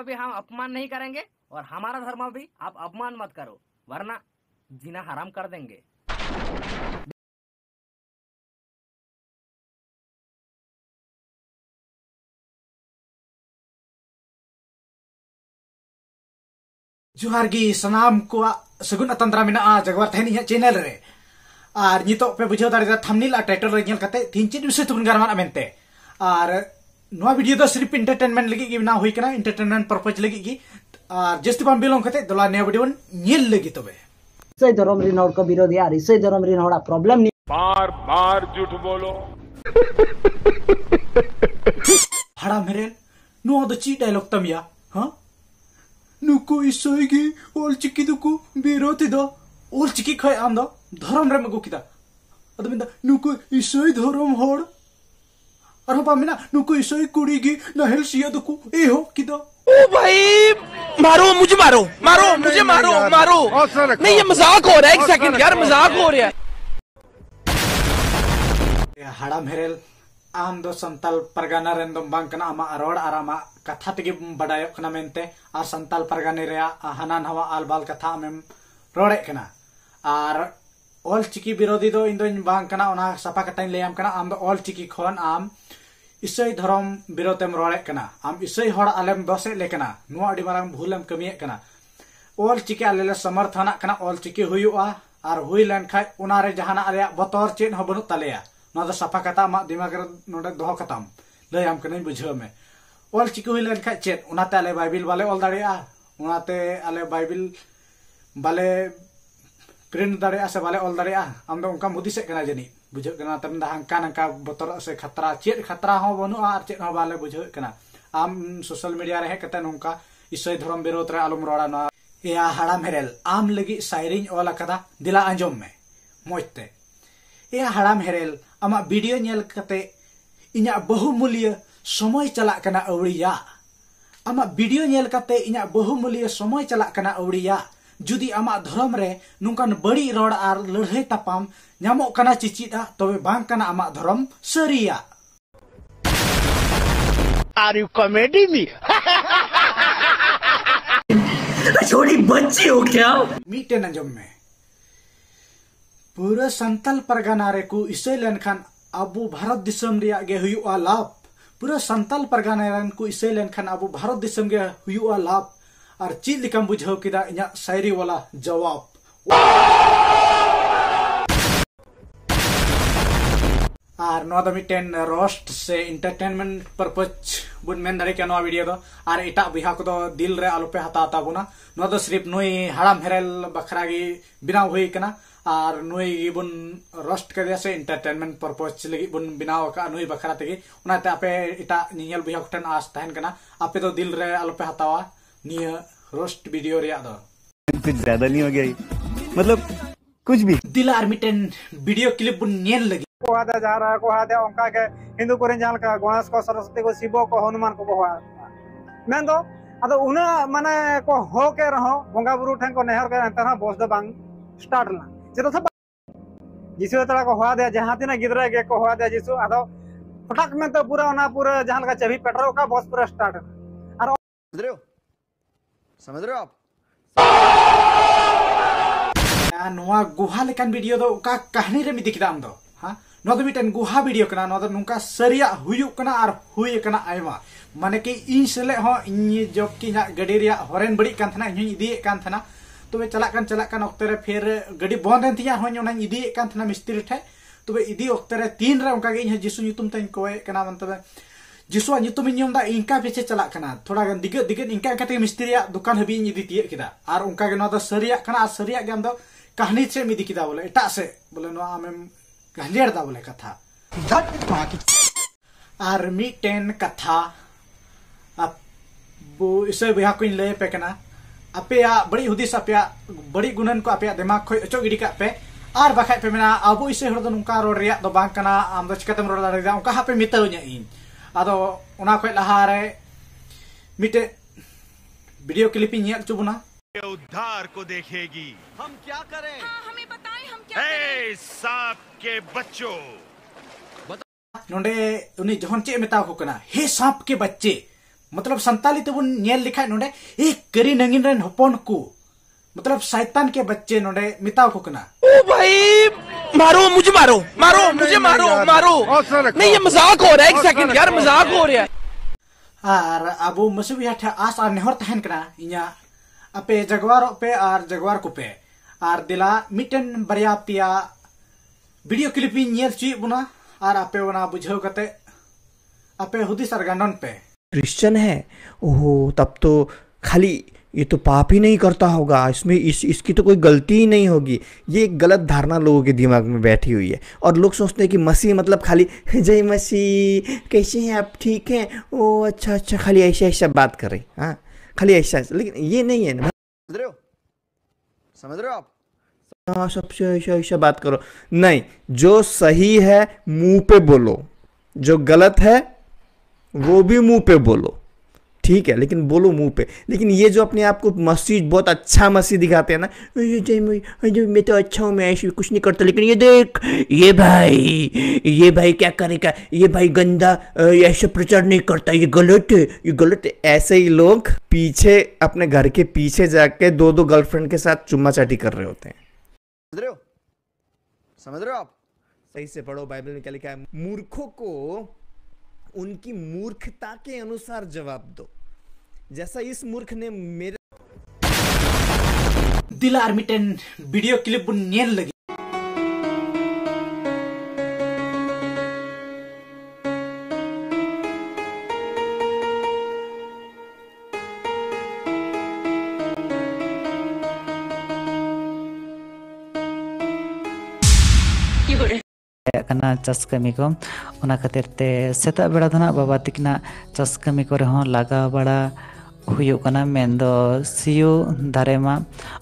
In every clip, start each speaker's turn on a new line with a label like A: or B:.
A: का भी हम अपमान नहीं करेंगे और हमारा धर्म भी आप अपमान मत करो, वरना जीना हराम कर देंगे।
B: जुहारगी सनाम को सगुन अतंद्रा मेना जगवार तहन इहा चैनल रे आर नितो पे बुझाव दाड़े थंबनेल आ टाइटल रे नेल कते तीन चीज विषय तुन गारमान मेनते आर नोआ वीडियो दो सिर्फ एंटरटेनमेंट लगी गी बना हुई कना, एंटरटेनमेंट पर्पज लगी गी आर जस्ती बाम बिलोंग कते दोला ने वीडियो नेल लगी तबे
C: इसाई धर्म रे नौर को विरोधी यार इसाई धर्म रे नौड़ा प्रॉब्लम नहीं
D: बार बार झूठ बोलो।
B: हड़ा मेरे नो दो ची डायलॉग तमिया हां नुको इसाईगी ओल चिकी दुको विरोधी दो ओल चिकी खय आम दो धर्म रे मगु किदा अद मिंदा नुको इसाई धर्म होड़ और पामिना नुको इसाई कुड़ीगी नहल सिया दुको ए हो किदा
E: ओ भाई मारो मुझे मारो मुझे मारो नहीं ये मजाक हो रहा है, एक सेकंड यार मजाक हो रहा है।
B: हड़ा मेरेल आम दो संताल परगाना रेंदम बांकना आमा रोड आरामा कथा तगे बडायो कना मेनते आर संताल परगाने रे हाना नवा आलबाल कथा आमेम रोडे कना आर ऑल चिकी विरोधी दो इंदो बांकना ओना सफा कटाइन लेयाम कना आम दो ऑल चिकी खन आम इसाई धर्म विरोधेम रोडे कना आम इसाई हड़ आलेम दोसे लेकना नुआ अडी मारांग भूलम कमिये कना ऑल चिकी आलेले समर्थना कना ऑल चिकी हुयुआ आर हुई लेन खाय ओना रे जहाना आले बतौर चेन हो बनु तलेया ना तो सफा कथा मा दिमाग रे नोडे दोह कताम लयम कने बुझाव में ऑल चिकी हुई लेन खाय चेन ओनाते आले बाइबिल बाले ऑल दाड़िया ओनाते आले बाइबिल बाले प्रिंट दाड़िया से बाले ऑल दाड़िया आम दो उनका मुदी से कना जनी बुझाव कना तम दा हंका नंका बतर से खतरा चेत खतरा हो बनु आर चेत हो बाले बुझाव कना आम सोशल मीडिया रे कते नोंका इसाई धर्म विरोध रे आलम रोड़ा ना या हड़ा मेरेल आम लगी साइरिंग ओला कदा दिला अंजम में मोजते या हड़ा मेरेल आमा वीडियो नेल कते इना बहुमूल्य समय चला कना अवड़िया आमा वीडियो नेल कते इना बहुमूल्य समय चला कना अवड़िया जुदी आमा धर्म रे नुकान बड़ी रोड आर लड़ाई तापाम नामो कना चिचिदा तबे बांग कना आमा धर्म सरिया
E: आर यू कॉमेडी मी
C: छोटी बच्ची हो क्या
B: मीटे अंजम में पूरा संताल परगाना रे को इसे लेनखान अबू भारत दिसम रिया गे हुयुआ लाभ पूरा संताल परगाना रन को इसे लेनखान अबू भारत दिसम गे हुयुआ लाभ और चीज लिकम बुझाव किदा इना शायरी वाला जवाब और नो द मिटेन रोस्ट से एंटरटेनमेंट पर्पज बुन मेन दारे के नो वीडियो दो और एटा बिहा को दो दिल रे आलोपे हता हता बुना नो दो सिर्फ नुई हड़ाम हेरेल बखरा गी बिना हुई कना और नुई बुन रोस्ट कर से एंटरटेनमेंट पर्पज लगी बुन बिनाव का नुई बखरा तेगी उनाते आपे एटा नियल बिहा कुटन आस तहन कना आपे तो दिल रे आलोपे हतावा निया रोस्ट वीडियो रे आदो
F: कुछ ज्यादा नहीं हो गया मतलब कुछ भी
B: दिल आर मिटेन वीडियो क्लिप बुन नेल लगी
G: को हादे जा रहा को हादे उनका के हिंदू को जहां का गणेश को सरस्वती को शिव को हनुमान को बहवा मेन दो अदो उना माने को हो के रहो बंगा बुरु ठन को नेहर के अंतर बस दो बांग स्टार्ट ला जेतो सब जिसु तड़ा को हुआ दे जहां तिना गिदरा के को हुआ दे जिसु अदो फटाक में तो पूरा ना पूरा जहां का चबी पेट्रोल का बस पूरा स्टार्ट और
E: समझ रहे हो आप
B: नोआ गुहा लेकान वीडियो दो का कहानी रे मिदिक दाम दो हां नो दो मिटन गुहा वीडियो कना नो दो नुका सरिया हुयु कना और हुय कना आयमा माने कि इन सेले हो इन जब कि ना गाड़ी रिया हॉर्न बड़ी कान थना इन इदी कान थना तबे चला कान ओक्ते रे फिर गाड़ी बंद एन तिया होन ओना इदी कान थना मिस्त्री ठे तबे इदी ओक्ते रे तीन रे उनका गे इन जिसु नितुम तन कोए कना मन तबे जिसुआ नितुम नियम दा इनका पीछे चला कना थोड़ा गन दिगे इनका कते मिस्त्रिया दुकान हबी इदी तिये किदा और उनका गे नो दो सरिया कना और सरिया गे हम दो कहानी से मिदी किदा बोले एटा से बोले नो आमेम गलेर दा बोले कथा और मिटेन कथा अब वो इसे बिहा को ले पे कना अपेया बड़ी हुदिस अपेया बड़ी गुणन को अपेया दिमाग खो अचो गिडी का पे और बाखाय पे मेना अबो इसे हर दो नुका रोड रिया दो बांग कना आम दो चिकतम रोड दाड़िया उनका हापे मिताव nya इन आदो उना खय लहा रे मिटे वीडियो क्लिप इन नेल चुबुना
D: उद्धार को देखेगी।
E: हम क्या करें
H: हमें बताएं हम क्या करें।
D: सांप के बच्चों
B: नोंडे उनी जहन चे मेता को कना हे सांप के बच्चे मतलब संताली तेबुन नेल लिखा नोडे ए करी नंगिन रेन हपन को मतलब शैतान के बच्चे नोडे मिताव को कना।
E: ओ भाई मारो मुझे मारो मारो मुझे मारो मारो नहीं ये मजाक हो रहा है एक सेकंड यार मजाक हो रहा है।
B: आर अबो मसुबी हठा आस आर नेहर तहन कना इया अपे जगवार पे आर जगवार को पे आर दिला मिटन बरिया पिया वीडियो क्लिपिंग नेल ची बुना आर अपे वना बुझाव कते अपे हुदिस आर गांडन पे
I: क्रिश्चियन है। ओहो तब तो खाली ये तो पाप ही नहीं करता होगा, इसमें इसकी तो कोई गलती ही नहीं होगी। ये एक गलत धारणा लोगों के दिमाग में बैठी हुई है और लोग सोचते हैं कि मसीह मतलब खाली जय मसीह कैसे हैं आप ठीक हैं ओ अच्छा अच्छा खाली ऐसा ऐसा बात कर रही हाँ खाली ऐसा, लेकिन ये नहीं है ना। समझ रहे हो आप? हाँ सबसे ऐसा ऐसा बात करो नहीं, जो सही है मुंह पे बोलो, जो गलत है वो भी मुंह पे बोलो, ठीक है, लेकिन बोलो मुंह पे। लेकिन ये जो अपने आप को मसीह बहुत अच्छा मसीह दिखाते हैं ना, मैं तो अच्छा हूँ, मैं ऐसे कुछ नहीं करता, लेकिन ये देख ये भाई क्या करेगा, ये भाई गंदा ऐसे प्रचार नहीं करता, ये गलत है ये गलत है। ऐसे ही लोग पीछे अपने घर के पीछे जाके दो गर्लफ्रेंड के साथ चुम्मा चाटी कर रहे होते हैं। समझ रहे हो आप? सही से पढ़ो, बाइबल में क्या लिखा है। मूर्खों को उनकी मूर्खता के अनुसार जवाब दो, जैसा इस मूर्ख ने मेरे
B: दिलार मिटन वीडियो क्लिप बुन नेल लगी
J: करना चाष कमी को ओना खातिर ते सेता बेड़ा धना बाबा तिकना चाष कमी को रहो लगा बड़ा हुई कना मेंदो सियो दारेमा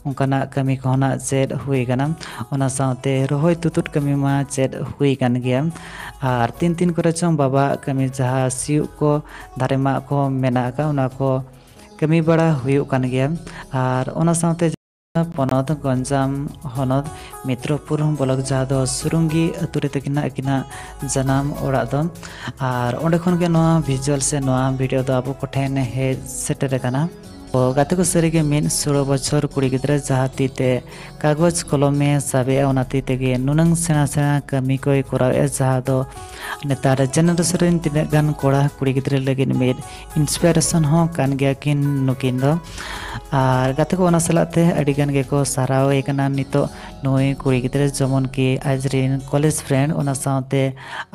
J: उनकना कमी को ना चेड हुई कना ओना साथे रोहय तुतुट कमी मा चेड हुई कन गया और तीन करे चों बाबा कमी जहाँ सियो को दारेमा को मेना का ओना को कमी बड़ा हुई कन गया और ओना साथे पनत गंजाम हनत मित्रपुर ब्लॉक जहाँ दो सुरुंगी अतुरे तकिना जनाम ओड़ा दो और ओंडे खन के नोआ विजुअल से नोआ वीडियो दो आबो कोठेन हे सेटर कना गाते को सरीगे मिन 16 बछर कुड़ी गिद्रा जहाँ तीते कागज कलमे साबे ओना तीते नुनंग सेना सेना कमी कोई कोरावे जहाँ दो नेतार जेनरेशन तिने गान कोड़ा कुड़ी गिद्रा लगिन मिड इंस्पिरेशन हो कान गया किन नुकिन दो और गाते को ओना सलाते अडिगान गे को साराव एकना नितो नोई कुड़ी गिद्रा जमन की आजरीन कॉलेज फ्रेंड ओना साथे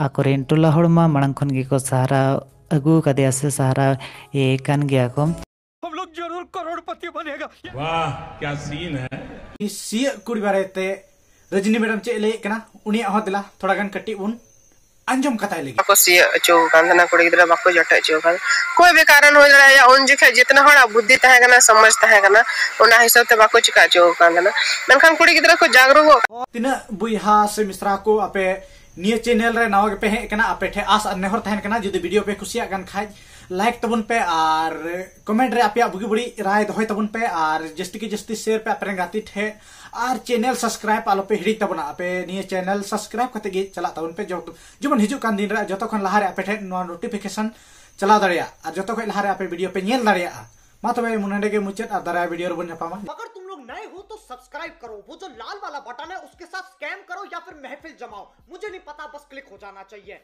J: आकोरिन टोला हड़मा मांग खन गे को सहारा अगु कदिया से सहारा ए कान गया को
E: हम लोग जरूर करोड़पति बनेगा। वाह क्या सीन है।
B: इस सी कुड़ी बारेते रजनी मैडम चे ले कना उनिया हो दिला थोड़ा गान कट्टी उन अंजम कथा लेगी
K: को सी चो गांधना कुड़ी गिद्रा बाको जटा चो गान कोई भी कारण हो जड़ा या उन जखे जितना हड़ा बुद्धि तहे कना समझ तहे कना ओना हिसाब ते बाको चिका चो गांधना मनखान कुड़ी गिद्रा को जागरूक हो
B: तिना बुइहा से मिश्रा को आपे निये चैनल रे नावा के पे हे कना आपे ठे आस नेहर तहन कना जदि वीडियो पे खुशिया गान खाज लाइक तबन पे और कमेंट रे आपया बुगी बुड़ी राय दोहय तबन पे और जस्ती की जस्ती शेयर पे आपरे गाती ठे और चैनल सब्सक्राइब आलो पे हिड़ी तबना आपे निये चैनल सब्सक्राइब कते गे चला तबन पे जो जमन हिजु कान दिन रे जतो खन लहा रे आपे ठे नोटिफिकेशन चला दरिया और जतो खन लहा रे आपे वीडियो पे नेल दरिया मा तबे मुनडे के मुचत आ दरा वीडियो रे बन पामा।
L: अगर तुम लोग नए हो तो सब्सक्राइब करो, वो जो लाल वाला बटन है उसके साथ स्कैम करो या फिर महफिल जमाओ, मुझे नहीं पता, बस क्लिक हो जाना चाहिए।